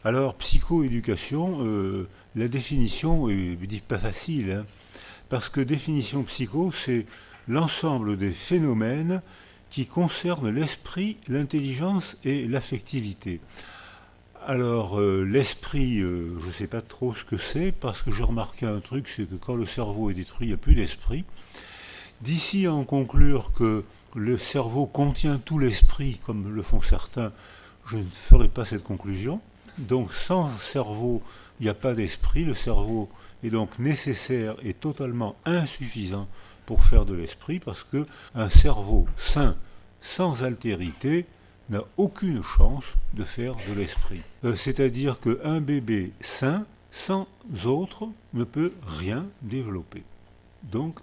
Alors, psychoéducation, la définition est dit pas facile, hein, parce que définition psycho, c'est l'ensemble des phénomènes qui concernent l'esprit, l'intelligence et l'affectivité. Alors, l'esprit, je ne sais pas trop ce que c'est, parce que j'ai remarqué un truc, c'est que quand le cerveau est détruit, il n'y a plus d'esprit. D'ici à en conclure que le cerveau contient tout l'esprit, comme le font certains, je ne ferai pas cette conclusion. Donc sans cerveau, il n'y a pas d'esprit. Le cerveau est donc nécessaire et totalement insuffisant pour faire de l'esprit, parce qu'un cerveau sain, sans altérité, n'a aucune chance de faire de l'esprit. C'est-à-dire qu'un bébé sain, sans autre, ne peut rien développer. Donc,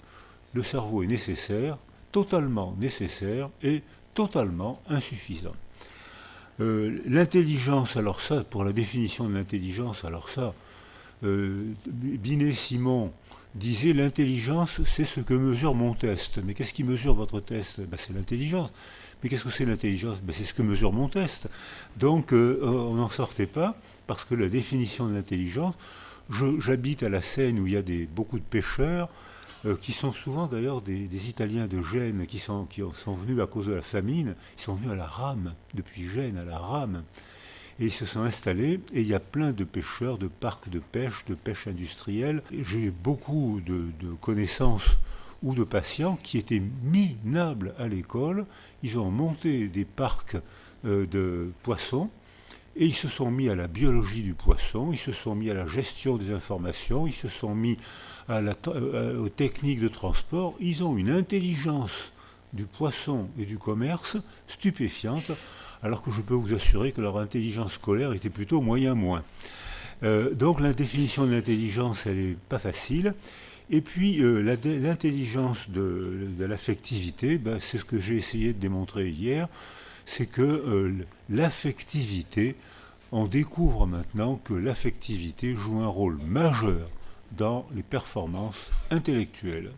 le cerveau est nécessaire, totalement nécessaire et totalement insuffisant. L'intelligence, alors ça, pour la définition de l'intelligence, alors ça, Binet-Simon disait l'intelligence, c'est ce que mesure mon test. Mais qu'est-ce qui mesure votre test? Ben, c'est l'intelligence. Mais qu'est-ce que c'est l'intelligence? Ben, c'est ce que mesure mon test. Donc on n'en sortait pas, parce que la définition de l'intelligence, j'habite à la Seine où il y a beaucoup de pêcheurs, qui sont souvent d'ailleurs des Italiens de Gênes qui sont venus à cause de la famine, ils sont venus à la rame, depuis Gênes à la rame, et ils se sont installés, et il y a plein de pêcheurs, de parcs de pêche industrielle. J'ai beaucoup de connaissances ou de patients qui étaient minables à l'école, ils ont monté des parcs de poissons, et ils se sont mis à la biologie du poisson, ils se sont mis à la gestion des informations, ils se sont mis aux techniques de transport. Ils ont une intelligence du poisson et du commerce stupéfiante, alors que je peux vous assurer que leur intelligence scolaire était plutôt moyen-moins. Donc la définition de l'intelligence, elle n'est pas facile. Et puis l'intelligence de l'affectivité, ben, c'est ce que j'ai essayé de démontrer hier, c'est que l'affectivité, on découvre maintenant que l'affectivité joue un rôle majeur dans les performances intellectuelles.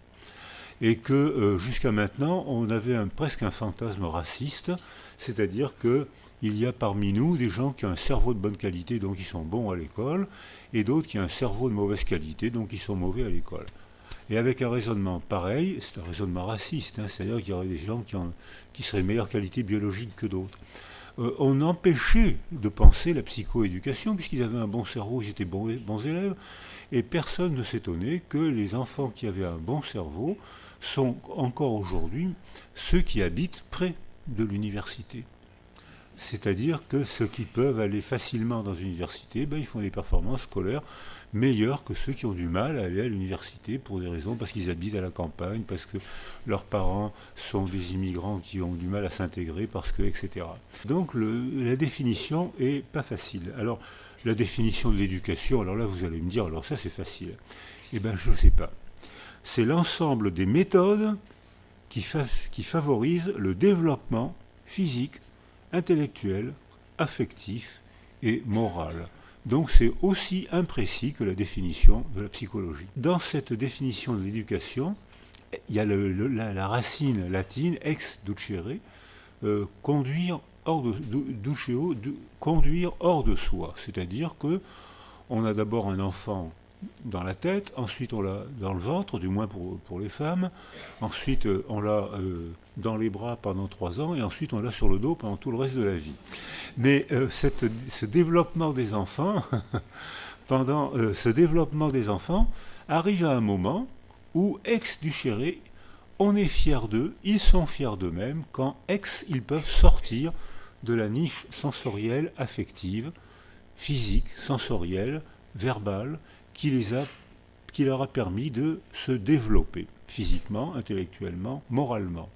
Et que jusqu'à maintenant, on avait presque un fantasme raciste, c'est-à-dire qu'il y a parmi nous des gens qui ont un cerveau de bonne qualité, donc ils sont bons à l'école, et d'autres qui ont un cerveau de mauvaise qualité, donc ils sont mauvais à l'école. Et avec un raisonnement pareil, c'est un raisonnement raciste, hein, c'est-à-dire qu'il y aurait des gens qui seraient de meilleure qualité biologique que d'autres. On empêchait de penser la psychoéducation, puisqu'ils avaient un bon cerveau, ils étaient bons élèves, et personne ne s'étonnait que les enfants qui avaient un bon cerveau sont encore aujourd'hui ceux qui habitent près de l'université. C'est-à-dire que ceux qui peuvent aller facilement dans une université, ben, ils font des performances scolaires meilleures que ceux qui ont du mal à aller à l'université pour des raisons, parce qu'ils habitent à la campagne, parce que leurs parents sont des immigrants qui ont du mal à s'intégrer, parce que, etc. Donc la définition est pas facile. Alors, la définition de l'éducation, alors là vous allez me dire, alors ça c'est facile. Eh bien je ne sais pas. C'est l'ensemble des méthodes qui favorisent le développement physique, intellectuel, affectif et moral. Donc c'est aussi imprécis que la définition de la psychologie. Dans cette définition de l'éducation, il y a la racine latine ex ducere, conduire hors de duceo, conduire hors de soi. C'est-à-dire que on a d'abord un enfant dans la tête, ensuite on l'a dans le ventre, du moins pour les femmes, ensuite on l'a dans les bras pendant 3 ans, et ensuite on l'a sur le dos pendant tout le reste de la vie. Mais ce développement des enfants, ce développement des enfants arrive à un moment où ex ducere, on est fier d'eux, ils sont fiers d'eux-mêmes, quand ils peuvent sortir de la niche sensorielle, affective, physique, sensorielle, verbale, qui leur a permis de se développer physiquement, intellectuellement, moralement.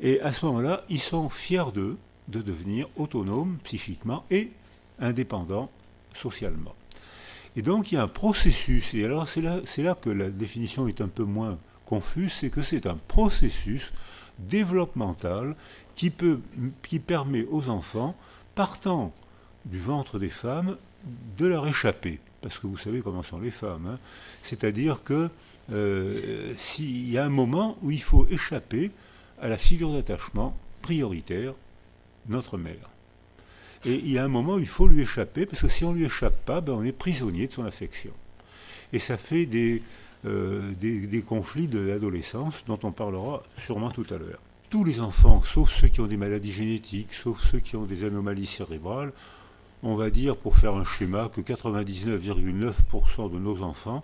Et à ce moment-là, ils sont fiers d'eux de devenir autonomes psychiquement et indépendants socialement. Et donc il y a un processus, et alors c'est là que la définition est un peu moins confuse, c'est que c'est un processus développemental qui permet aux enfants, partant du ventre des femmes, de leur échapper. Parce que vous savez comment sont les femmes. Hein. C'est-à-dire que s'il y a un moment où il faut échapper à la figure d'attachement prioritaire, notre mère. Et il y a un moment où il faut lui échapper, parce que si on ne lui échappe pas, ben on est prisonnier de son affection. Et ça fait des conflits de l'adolescence dont on parlera sûrement tout à l'heure. Tous les enfants, sauf ceux qui ont des maladies génétiques, sauf ceux qui ont des anomalies cérébrales, on va dire, pour faire un schéma, que 99,9% de nos enfants,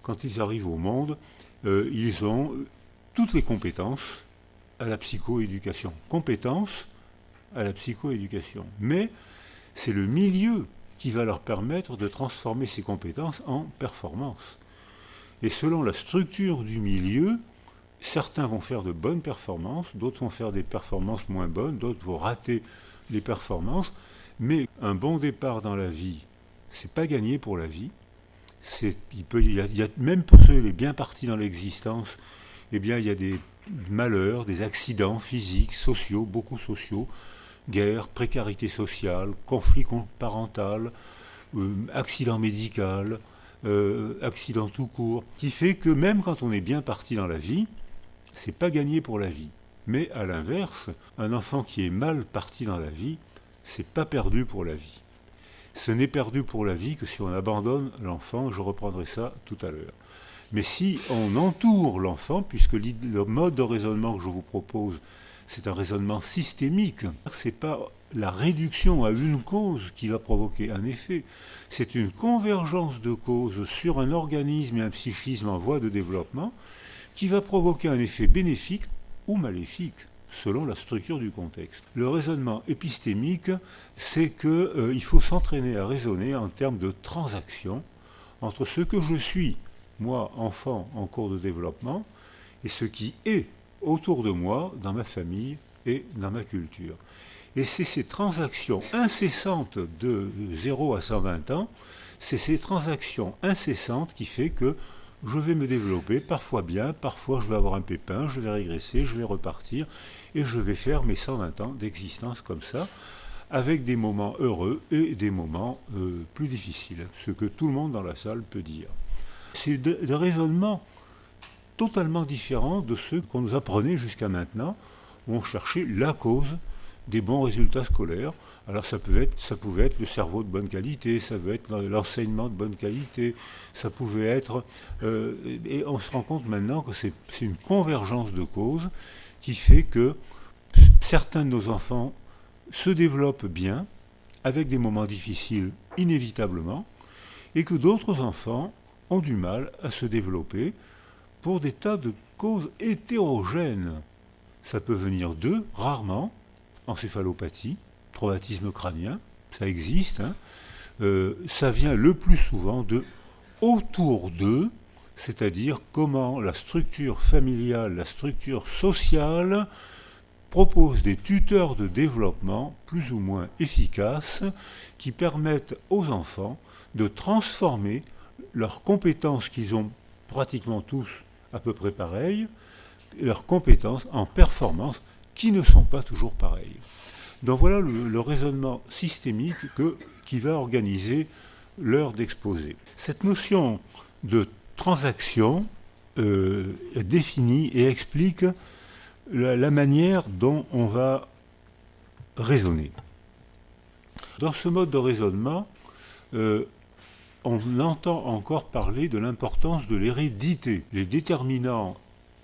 quand ils arrivent au monde, ils ont toutes les compétences à la psychoéducation. Compétences à la psychoéducation. Mais c'est le milieu qui va leur permettre de transformer ces compétences en performances. Et selon la structure du milieu, certains vont faire de bonnes performances, d'autres vont faire des performances moins bonnes, d'autres vont rater les performances. Mais un bon départ dans la vie, c'est pas gagné pour la vie. Même pour ceux les bien partis dans l'existence, eh bien, il y a des malheurs, des accidents physiques, sociaux, beaucoup sociaux, guerre, précarité sociale, conflit parental, accident médical, accident tout court, qui fait que même quand on est bien parti dans la vie, c'est pas gagné pour la vie. Mais à l'inverse, un enfant qui est mal parti dans la vie, c'est pas perdu pour la vie. Ce n'est perdu pour la vie que si on abandonne l'enfant, je reprendrai ça tout à l'heure. Mais si on entoure l'enfant, puisque le mode de raisonnement que je vous propose, c'est un raisonnement systémique, c'est pas la réduction à une cause qui va provoquer un effet, c'est une convergence de causes sur un organisme et un psychisme en voie de développement qui va provoquer un effet bénéfique ou maléfique, selon la structure du contexte. Le raisonnement épistémique, c'est qu'il faut s'entraîner à raisonner en termes de transaction entre ce que je suis, moi, enfant en cours de développement, et ce qui est autour de moi, dans ma famille et dans ma culture. Et c'est ces transactions incessantes de 0 à 120 ans, c'est ces transactions incessantes qui fait que je vais me développer, parfois bien, parfois je vais avoir un pépin, je vais régresser, je vais repartir, et je vais faire mes 120 ans d'existence comme ça, avec des moments heureux et des moments plus difficiles, ce que tout le monde dans la salle peut dire. C'est des raisonnements totalement différents de ceux qu'on nous apprenait jusqu'à maintenant, où on cherchait la cause des bons résultats scolaires. Alors ça pouvait être le cerveau de bonne qualité, ça pouvait être l'enseignement de bonne qualité, ça pouvait être... et on se rend compte maintenant que c'est une convergence de causes qui fait que certains de nos enfants se développent bien, avec des moments difficiles inévitablement, et que d'autres enfants ont du mal à se développer pour des tas de causes hétérogènes. Ça peut venir d'eux, rarement, encéphalopathie, traumatisme crânien, ça existe, hein. Ça vient le plus souvent de autour d'eux, c'est-à-dire comment la structure familiale, la structure sociale propose des tuteurs de développement plus ou moins efficaces qui permettent aux enfants de transformer leurs compétences qu'ils ont pratiquement tous à peu près pareilles, leurs compétences en performances qui ne sont pas toujours pareilles. Donc voilà le raisonnement systémique qui va organiser l'heure d'exposé. Cette notion de transaction définit et explique la manière dont on va raisonner. Dans ce mode de raisonnement, on entend encore parler de l'importance de l'hérédité. Les déterminants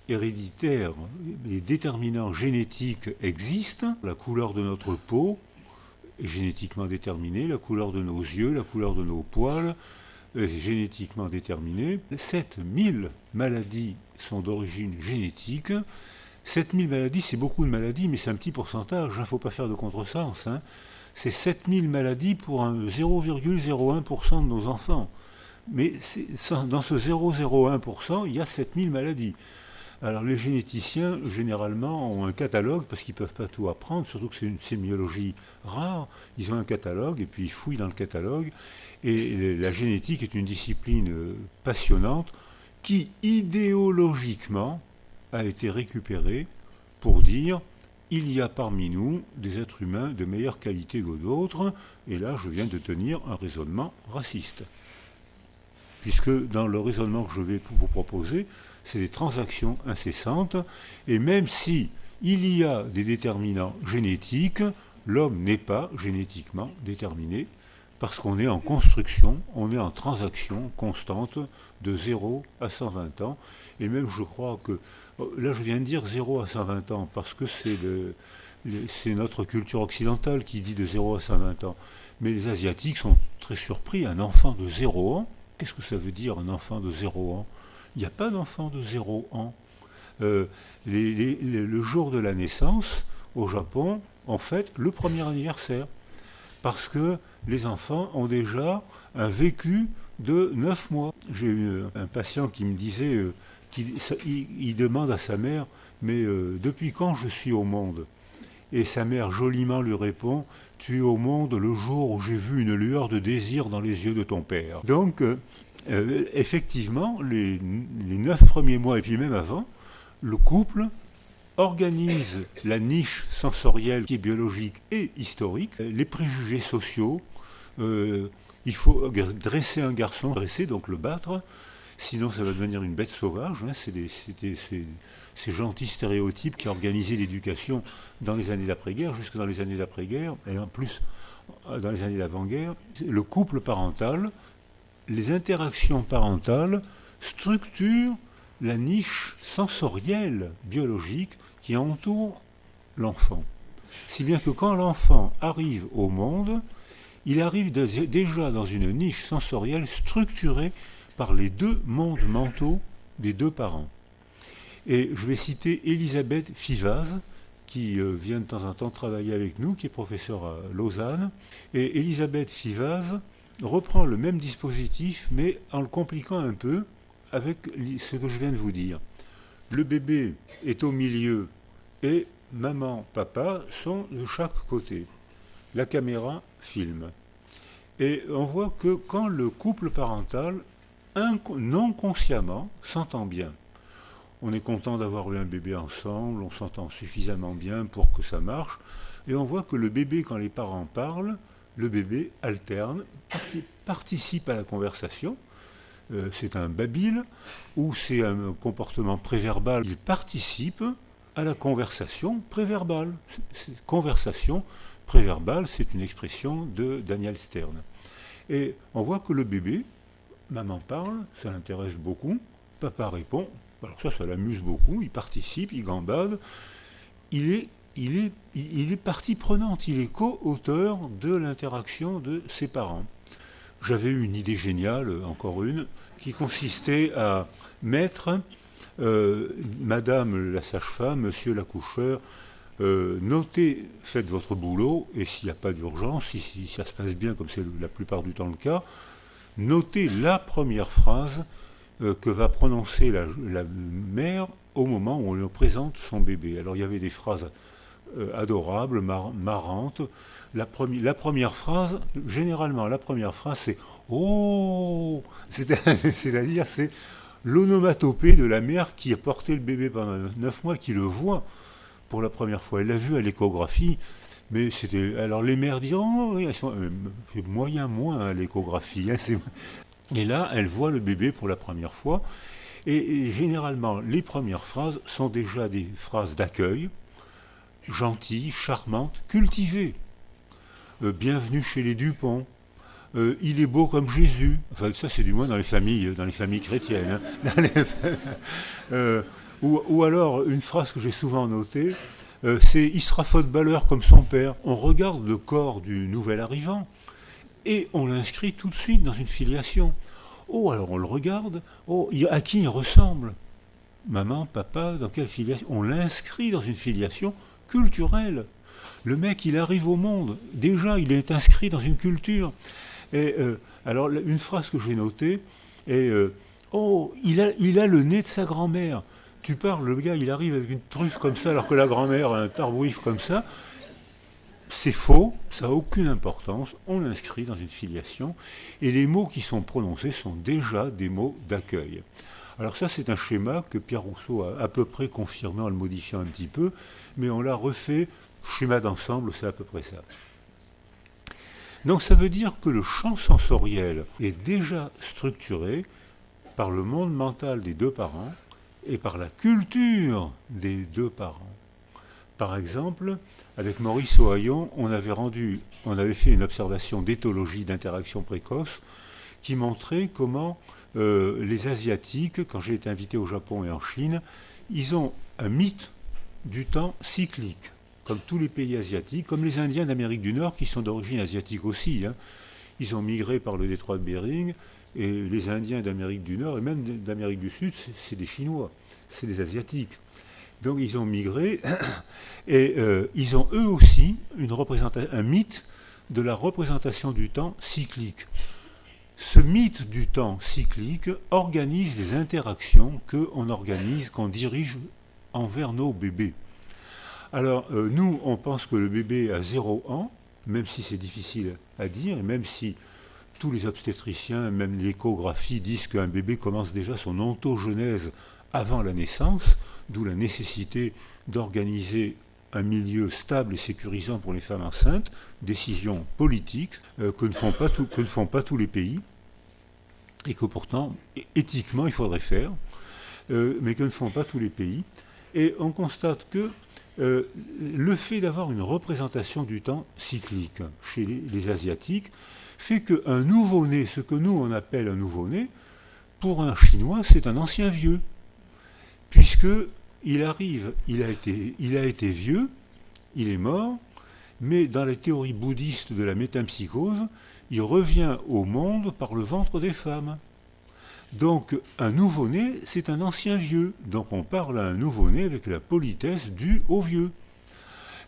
héréditaires, les déterminants génétiques existent. La couleur de notre peau est génétiquement déterminée, la couleur de nos yeux, la couleur de nos poils est génétiquement déterminée. 7000 maladies sont d'origine génétique. 7000 maladies, c'est beaucoup de maladies, mais c'est un petit pourcentage, il ne faut pas faire de contresens. C'est 7000 maladies pour 0,01% de nos enfants. Mais dans ce 0,01%, il y a 7000 maladies. Alors les généticiens, généralement, ont un catalogue, parce qu'ils ne peuvent pas tout apprendre, surtout que c'est une sémiologie rare. Ils ont un catalogue, et puis ils fouillent dans le catalogue. Et la génétique est une discipline passionnante qui, idéologiquement, a été récupérée pour dire il y a parmi nous des êtres humains de meilleure qualité que d'autres, et là je viens de tenir un raisonnement raciste. Puisque dans le raisonnement que je vais vous proposer, c'est des transactions incessantes, et même si il y a des déterminants génétiques, L'homme n'est pas génétiquement déterminé parce qu'on est en construction, on est en transaction constante de 0 à 120 ans. Et même je crois que, là je viens de dire 0 à 120 ans parce que c'est notre culture occidentale qui dit de 0 à 120 ans. Mais les Asiatiques sont très surpris. Un enfant de 0 ans, qu'est-ce que ça veut dire un enfant de 0 ans? Il n'y a pas d'enfant de 0 ans. Le jour de la naissance, au Japon, on fête le premier anniversaire. Parce que les enfants ont déjà un vécu de 9 mois. J'ai eu un patient qui me disait, il demande à sa mère, mais depuis quand je suis au monde? Et sa mère joliment lui répond, tu es au monde le jour où j'ai vu une lueur de désir dans les yeux de ton père. Donc, effectivement, les 9 premiers mois, et puis même avant, le couple organise la niche sensorielle qui est biologique et historique, les préjugés sociaux. Il faut dresser un garçon, donc le battre, sinon ça va devenir une bête sauvage. Hein. C'est ces gentils stéréotypes qui organisaient l'éducation dans les années d'après-guerre, jusque dans les années d'après-guerre, et en plus dans les années d'avant-guerre. Le couple parental, les interactions parentales structurent la niche sensorielle, biologique, qui entoure l'enfant. Si bien que quand l'enfant arrive au monde, il arrive déjà dans une niche sensorielle structurée par les deux mondes mentaux des deux parents. Et je vais citer Elisabeth Fivaz, qui vient de temps en temps travailler avec nous, qui est professeure à Lausanne. Et Elisabeth Fivaz reprend le même dispositif, mais en le compliquant un peu avec ce que je viens de vous dire. Le bébé est au milieu et maman, papa sont de chaque côté. La caméra filme. Et on voit que quand le couple parental, non consciemment, s'entend bien, on est content d'avoir eu un bébé ensemble, on s'entend suffisamment bien pour que ça marche, et on voit que le bébé, quand les parents parlent, le bébé alterne, participe à la conversation. C'est un babil ou c'est un comportement préverbal. Il participe à la conversation préverbale. Conversation préverbale, c'est une expression de Daniel Stern. Et on voit que le bébé, maman parle, ça l'intéresse beaucoup, papa répond, alors ça l'amuse beaucoup, il participe, il gambade, il est partie prenante, il est co-auteur de l'interaction de ses parents. J'avais eu une idée géniale, encore une, qui consistait à mettre madame la sage-femme, monsieur l'accoucheur, notez, faites votre boulot, et s'il n'y a pas d'urgence, si ça se passe bien, comme c'est la plupart du temps le cas, notez la première phrase que va prononcer la mère au moment où on lui présente son bébé. Alors il y avait des phrases adorables, marrantes. La première phrase, généralement, la première phrase, c'est « Oh !» C'est-à-dire, c'est l'onomatopée de la mère qui a porté le bébé pendant 9 mois, qui le voit pour la première fois. Elle l'a vu à l'échographie, mais c'était... Alors les mères disent « Oh, oui, c'est moyen moins à l'échographie. Hein, » Et là, elle voit le bébé pour la première fois. Et généralement, les premières phrases sont déjà des phrases d'accueil, gentilles, charmantes, cultivées. Bienvenue chez les Dupont. Il est beau comme Jésus. Enfin, ça, c'est du moins dans les familles chrétiennes. Hein. Ou alors, une phrase que j'ai souvent notée, c'est « Il sera footballeur comme son père ». On regarde le corps du nouvel arrivant et on l'inscrit tout de suite dans une filiation. Oh, alors on le regarde. Oh, à qui il ressemble? Maman, papa, dans quelle filiation? On l'inscrit dans une filiation culturelle. Le mec, il arrive au monde. Déjà, il est inscrit dans une culture. Et alors, une phrase que j'ai notée est oh, il a le nez de sa grand-mère. Tu parles, le gars, il arrive avec une truffe comme ça, alors que la grand-mère a un tarbouif comme ça. C'est faux, ça n'a aucune importance. On l'inscrit dans une filiation. Et les mots qui sont prononcés sont déjà des mots d'accueil. Alors ça, c'est un schéma que Pierre Rousseau a à peu près confirmé en le modifiant un petit peu, mais on l'a refait. Schéma d'ensemble, c'est à peu près ça. Donc ça veut dire que le champ sensoriel est déjà structuré par le monde mental des deux parents et par la culture des deux parents. Par exemple, avec Maurice Ohaillon, on avait fait une observation d'éthologie d'interaction précoce qui montrait comment les Asiatiques, quand j'ai été invité au Japon et en Chine, ils ont un mythe du temps cyclique, comme tous les pays asiatiques, comme les Indiens d'Amérique du Nord, qui sont d'origine asiatique aussi. Hein. Ils ont migré par le détroit de Bering, et les Indiens d'Amérique du Nord, et même d'Amérique du Sud, c'est des Chinois, c'est des Asiatiques. Donc ils ont migré, et ils ont eux aussi un mythe de la représentation du temps cyclique. Ce mythe du temps cyclique organise les interactions qu'on dirige envers nos bébés. Alors, nous, on pense que le bébé a 0 ans, même si c'est difficile à dire, et même si tous les obstétriciens, même l'échographie, disent qu'un bébé commence déjà son ontogenèse avant la naissance, d'où la nécessité d'organiser un milieu stable et sécurisant pour les femmes enceintes, décision politique que ne font pas tous les pays, et que pourtant, éthiquement, il faudrait faire, mais que ne font pas tous les pays. Et on constate que le fait d'avoir une représentation du temps cyclique chez les Asiatiques fait qu'un nouveau-né, ce que nous on appelle un nouveau-né, pour un Chinois, c'est un ancien vieux. Puisque il a été vieux, il est mort, mais dans la théorie bouddhiste de la métempsychose, il revient au monde par le ventre des femmes. Donc un nouveau-né, c'est un ancien vieux. Donc on parle à un nouveau-né avec la politesse due au vieux.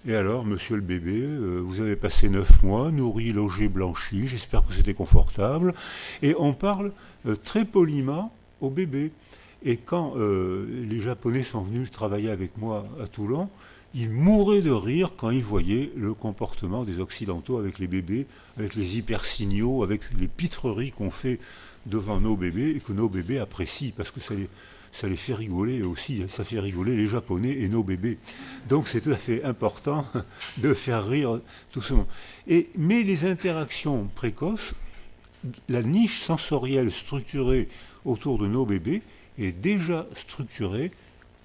Et alors, monsieur le bébé, vous avez passé 9 mois, nourri, logé, blanchi, j'espère que c'était confortable. Et on parle très poliment au bébé. Et quand les Japonais sont venus travailler avec moi à Toulon, ils mouraient de rire quand ils voyaient le comportement des Occidentaux avec les bébés, avec les hypersignaux, avec les pitreries qu'on fait devant nos bébés et que nos bébés apprécient parce que ça les fait rigoler aussi, ça fait rigoler les Japonais et nos bébés. Donc c'est tout à fait important de faire rire tout ce monde. Mais les interactions précoces, la niche sensorielle structurée autour de nos bébés est déjà structurée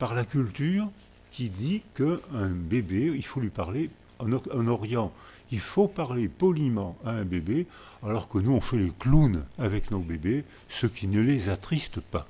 par la culture qui dit qu'un bébé, il faut lui parler en Orient. Il faut parler poliment à un bébé, alors que nous on fait les clowns avec nos bébés, ce qui ne les attriste pas.